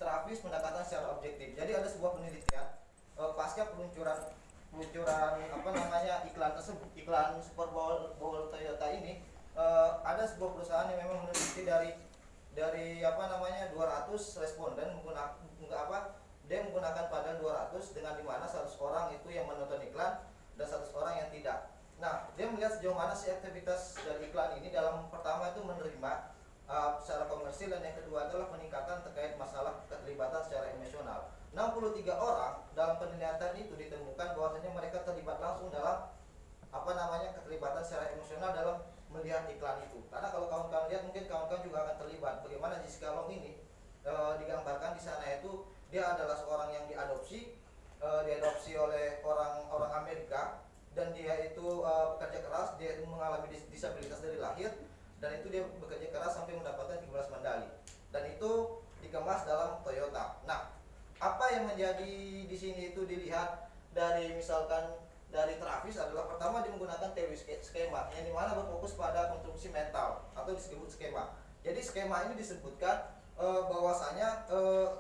Travis pendekatan secara objektif. Jadi ada sebuah penelitian pasca peluncuran apa namanya iklan tersebut, iklan Super Bowl Toyota ini, ada sebuah perusahaan yang memang meneliti dari apa namanya 200 responden dia menggunakan panel 200 dengan dimana 100 orang itu yang menonton iklan dan 100 orang yang tidak. Nah, dia melihat sejauh mana sih aktivitas dari iklan ini dalam pertama itu menerima secara komersil, dan yang kedua adalah peningkatan terkait masalah keterlibatan secara emosional. 63 orang dalam penelitian itu ditemukan bahwasanya mereka terlibat langsung dalam apa namanya keterlibatan secara emosional dalam melihat iklan itu. Karena kalau kawan-kawan lihat, mungkin kawan-kawan juga akan terlibat. Bagaimana Jessica Long ini digambarkan di sana itu dia adalah seorang yang diadopsi oleh orang Amerika, dan dia itu bekerja keras, dia itu mengalami disabilitas dari lahir, dan itu dia bekerja keras sampai mendapatkan 13 medali, dan itu dikemas dalam Toyota. Nah, apa yang menjadi di sini itu dilihat dari misalkan dari Travis adalah pertama dia menggunakan teori skema yang dimana berfokus pada konstruksi mental atau disebut skema. Jadi skema ini disebutkan bahwasanya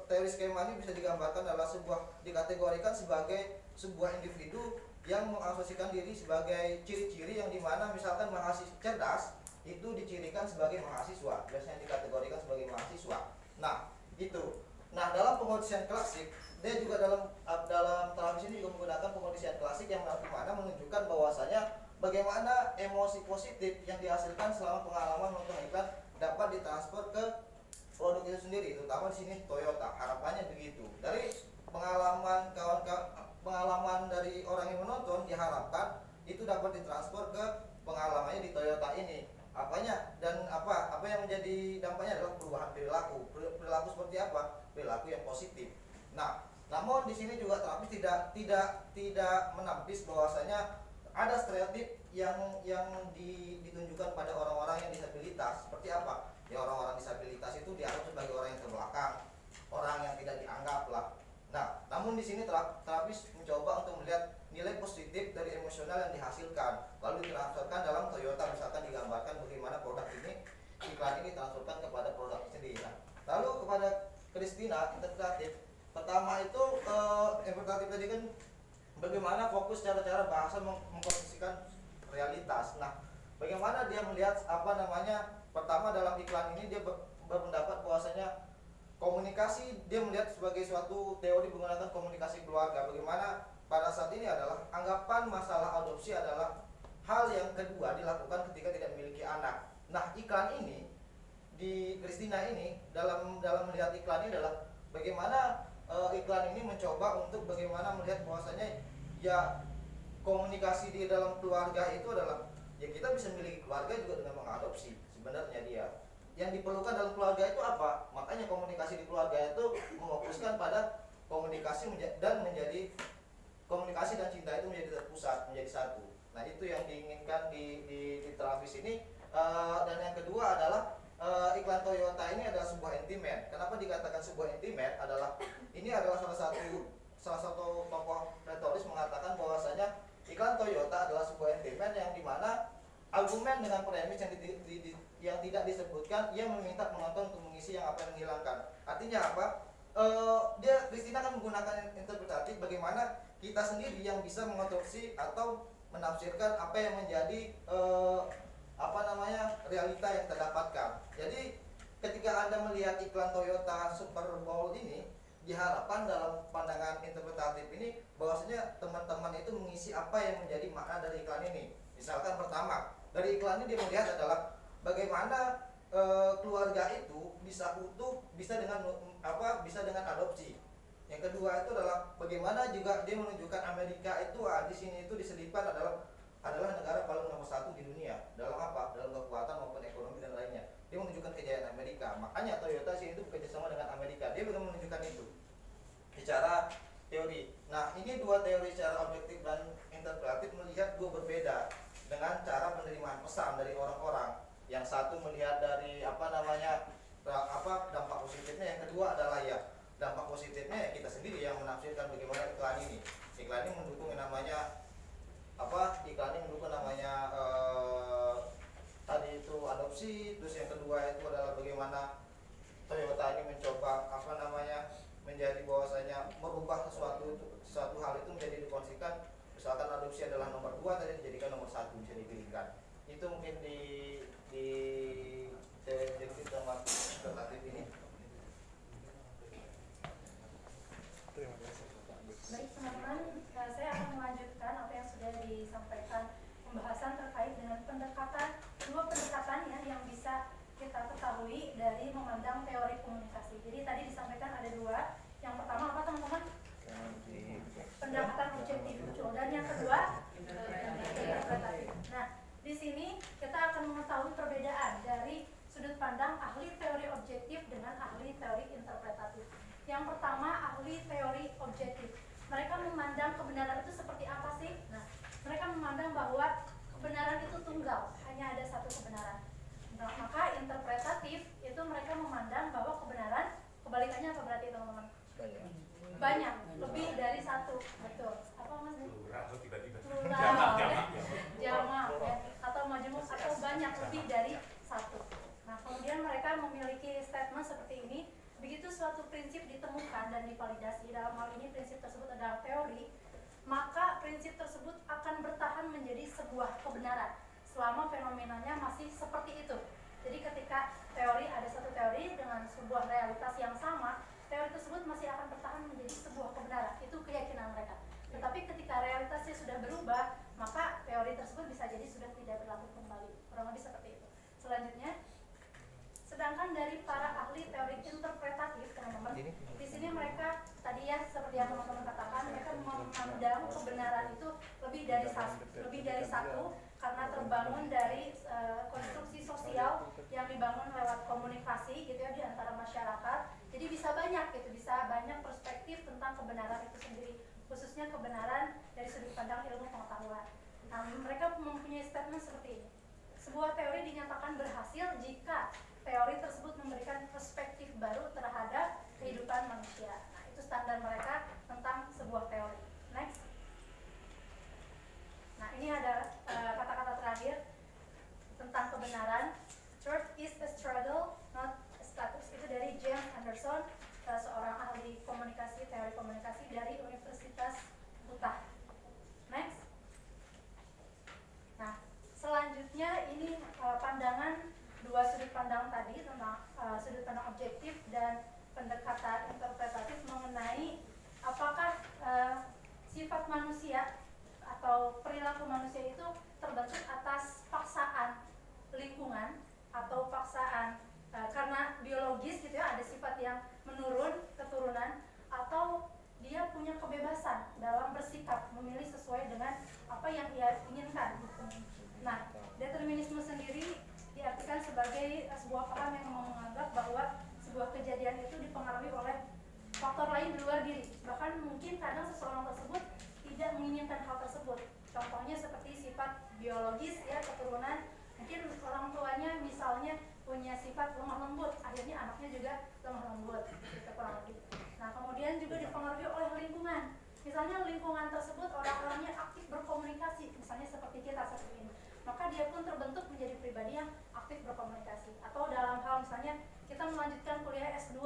teori skema ini bisa digambarkan adalah dikategorikan sebagai sebuah individu yang mengasosiasikan diri sebagai ciri-ciri yang dimana misalkan mahasiswa cerdas itu dicirikan sebagai mahasiswa, biasanya dikategorikan sebagai mahasiswa. Nah, itu. Nah, dalam pengkondisian klasik, dia juga dalam Travis ini juga menggunakan pengkondisian klasik yang dimana menunjukkan bahwasanya bagaimana emosi positif yang dihasilkan selama pengalaman menonton iklan dapat ditransfer ke produk itu sendiri, terutama di sini Toyota. Harapannya begitu. Dari pengalaman dari orang yang menonton diharapkan itu dapat ditransfer ke pengalamannya di Toyota ini. Apanya dan apa yang menjadi dampaknya adalah perubahan perilaku seperti apa? Perilaku yang positif. Nah, namun di sini juga Travis tidak menampis bahwasanya ada stereotip yang ditunjukkan pada orang-orang yang disabilitas. Seperti apa? Ya, orang-orang disabilitas itu dianggap sebagai orang yang terbelakang, orang yang tidak dianggap lah. Nah, namun di sini Travis mencoba untuk melihat nilai positif dari emosional yang dihasilkan, lalu ditransferkan dalam Toyota. Misalkan digambarkan bagaimana produk ini, iklan ini transferkan kepada produk sendiri. Nah, lalu kepada Christina, interpretatif. Pertama itu interpretatif tadi kan bagaimana fokus cara-cara bahasa mengkondisikan realitas. Nah, bagaimana dia melihat apa namanya? Pertama, dalam iklan ini dia berpendapat bahwasanya komunikasi dia melihat sebagai suatu teori menggunakan komunikasi keluarga. Bagaimana pada saat ini adalah anggapan masalah adopsi adalah hal yang kedua dilakukan ketika tidak memiliki anak. Nah, iklan ini di Christina ini dalam melihat iklan ini adalah bagaimana iklan ini mencoba untuk bagaimana melihat bahwasanya ya komunikasi di dalam keluarga itu adalah ya kita bisa memiliki keluarga juga dengan mengadopsi. Sebenarnya dia yang diperlukan dalam keluarga itu apa? Makanya komunikasi di keluarga itu memfokuskan pada komunikasi dan komunikasi dan cinta itu menjadi terpusat, menjadi satu. Nah, itu yang diinginkan di Travis ini. Dan yang kedua adalah iklan Toyota ini adalah sebuah intimate. Kenapa dikatakan sebuah intimate? Ini adalah salah satu tokoh retoris mengatakan bahwasanya iklan Toyota adalah sebuah intimate yang dimana argumen dengan premis yang tidak disebutkan, ia meminta penonton untuk mengisi yang apa yang menghilangkan. Artinya apa? Christina kan menggunakan interpretatif bagaimana kita sendiri yang bisa mengonstruksi atau menafsirkan apa yang menjadi realita yang terdapatkan. Jadi ketika Anda melihat iklan Toyota Super Bowl ini, diharapkan dalam pandangan interpretatif ini bahwasanya teman-teman itu mengisi apa yang menjadi makna dari iklan ini. Misalkan pertama, dari iklan ini dia melihat adalah bagaimana keluarga itu bisa utuh, bisa dengan adopsi. Yang kedua itu adalah bagaimana juga dia menunjukkan Amerika itu di sini itu diselipkan adalah negara paling nomor 1 di dunia dalam apa? Dalam kekuatan maupun ekonomi dan lainnya. Dia menunjukkan kejayaan Amerika. Makanya Toyota sini itu bekerja sama dengan Amerika. Dia juga menunjukkan itu secara teori. Nah, ini dua teori secara objektif dan interpretatif melihat dua berbeda dengan cara penerimaan pesan dari orang-orang. Yang satu melihat dari dampak positifnya, yang kedua adalah ya dampak positifnya ya kita sendiri yang menafsirkan bagaimana iklan ini. Iklan ini mendukung yang namanya tadi itu adopsi, terus yang kedua itu adalah bagaimana Toyota ini mencoba Itu mungkin di teori objektif dan kuantitatif ini. Baik teman-teman, saya akan melanjutkan apa yang sudah disampaikan pembahasan terkait dengan dua pendekatan ya yang bisa kita ketahui dari memandang teori komunikasi. Jadi tadi disampaikan ada dua. Yang pertama apa teman-teman? Pendekatan objektif, betul. Dan yang kedua interpretatif. Nah, di sini kita akan mengetahui perbedaan dari sudut pandang ahli teori objektif dengan ahli teori interpretatif. Yang pertama, ahli teori objektif. Mereka memandang kebenaran itu seperti apa sih? Nah, mereka memandang bahwa kebenaran itu tunggal, hanya ada satu kebenaran. Nah, maka interpretatif itu mereka memandang bahwa kebenaran, kebalikannya apa berarti teman-teman? Banyak, lebih dari satu, betul. Apa mas? Plural, jamak, ya. Atau majemuk, atau banyak, lebih dari satu. Nah, kemudian mereka memiliki statement seperti ini. Begitu suatu prinsip ditemukan dan divalidasi, dalam hal ini prinsip tersebut adalah teori, maka prinsip tersebut akan bertahan menjadi sebuah kebenaran selama fenomenanya masih seperti itu. Jadi ketika ada satu teori dengan sebuah realitas yang sama, teori tersebut masih akan bertahan menjadi sebuah kebenaran. Itu keyakinan mereka. Tetapi ketika realitasnya sudah berubah, maka teori tersebut bisa jadi sudah tidak berlaku kembali. Kurang lebih seperti itu. Selanjutnya, sedangkan dari para ahli teori interpretatif, teman-teman, di sini mereka tadi ya seperti yang teman-teman katakan, mereka memandang kebenaran itu lebih dari satu karena terbangun dari konstruksi sosial yang dibangun lewat komunikasi gitu ya di antara masyarakat. Jadi bisa banyak gitu, bisa banyak perspektif tentang kebenaran itu sendiri, khususnya kebenaran dari sudut pandang ilmu pengetahuan. Nah, mereka mempunyai statement seperti ini. Sebuah teori dinyatakan berhasil jika teori tersebut memberikan perspektif baru terhadap kehidupan manusia. Nah, itu standar mereka tentang sebuah teori. Next. Nah, ini ada kata-kata terakhir tentang kebenaran. Truth is a struggle, not a status. Itu dari James Anderson, seorang ahli komunikasi, teori komunikasi dari Universitas Utah. Next. Nah, selanjutnya ini pandangan dua sudut pandang tadi tentang sudut pandang objektif dan pendekatan interpretatif mengenai apakah sifat manusia atau perilaku manusia itu terbentuk atas paksaan lingkungan atau paksaan karena biologis gitu ya, ada sifat yang menurun keturunan, atau dia punya kebebasan dalam bersikap memilih sesuai dengan apa yang ia inginkan. Nah, determinisme sendiri diartikan sebagai sebuah paham yang menganggap bahwa sebuah kejadian itu dipengaruhi oleh faktor lain di luar diri. Bahkan mungkin kadang seseorang tersebut tidak menginginkan hal tersebut. Contohnya seperti sifat biologis ya, keturunan. Mungkin orang tuanya misalnya punya sifat lemah lembut, akhirnya anaknya juga lemah lembut, gitu kurang lebih. Nah, kemudian juga dipengaruhi oleh lingkungan. Misalnya lingkungan tersebut orang-orangnya aktif berkomunikasi, misalnya seperti kita seperti ini, maka dia pun terbentuk menjadi pribadi yang aktif berkomunikasi. Atau dalam hal misalnya kita melanjutkan kuliah S2,